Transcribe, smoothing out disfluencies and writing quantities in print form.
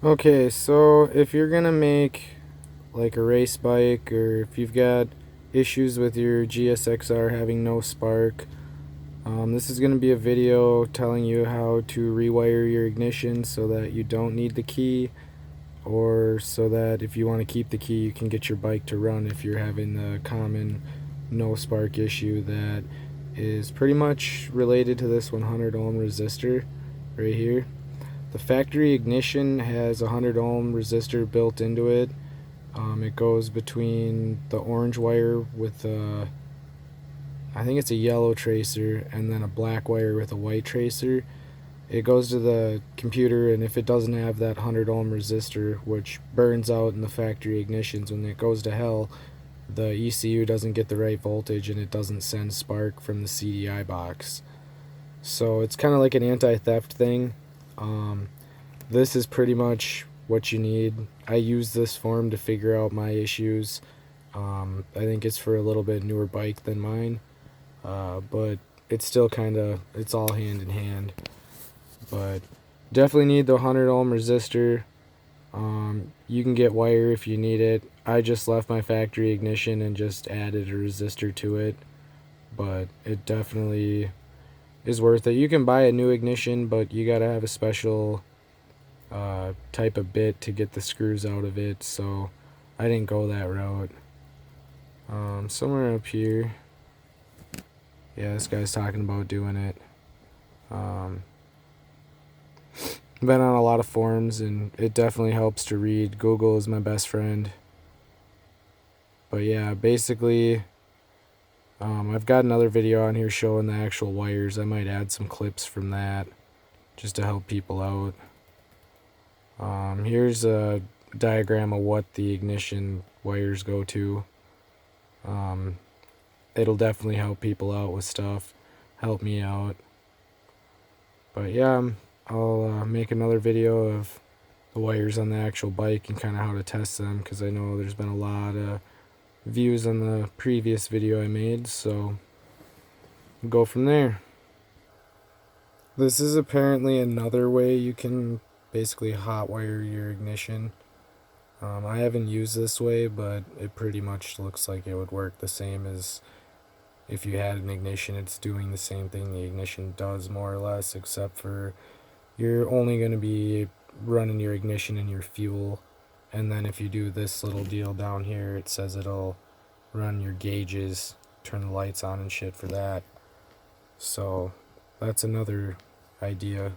Okay, so if you're gonna make like a race bike, or if you've got issues with your Gsxr having no spark, this is gonna be a video telling you how to rewire your ignition so that you don't need the key, or so that if you want to keep the key, you can get your bike to run if you're having the common no spark issue that is pretty much related to this 100 ohm resistor right here. The factory ignition has a 100 ohm resistor built into it. It goes between the orange wire with I think it's a yellow tracer, and then a black wire with a white tracer. It goes to the computer, and if it doesn't have that 100 ohm resistor, which burns out in the factory ignitions when it goes to hell, the ECU doesn't get the right voltage and it doesn't send spark from the CDI box. So it's kind of like an anti-theft thing. This is pretty much what you need. I use this form to figure out my issues. I think it's for a little bit newer bike than mine, but it's still it's all hand in hand. But definitely need the 100 ohm resistor. You can get wire if you need it. I just left my factory ignition and just added a resistor to it, but it definitely is worth it. You can buy a new ignition, but you gotta have a special type of bit to get the screws out of it, so I didn't go that route. Somewhere up here, yeah, this guy's talking about doing it. Been on a lot of forums, and it definitely helps to read. Google is my best friend. But yeah, basically, I've got another video on here showing the actual wires. I might add some clips from that just to help people out. Here's a diagram of what the ignition wires go to. It'll definitely help people out with stuff, help me out. But yeah, I'll make another video of the wires on the actual bike and kind of how to test them, because I know there's been a lot of views on the previous video I made, so we'll go from there. This is apparently another way you can basically hotwire your ignition. I haven't used this way, but it pretty much looks like it would work the same as if you had an ignition. It's doing the same thing the ignition does, more or less, except for you're only going to be running your ignition and your fuel. And then if you do this little deal down here, it says it'll run your gauges, turn the lights on and shit for that. So that's another idea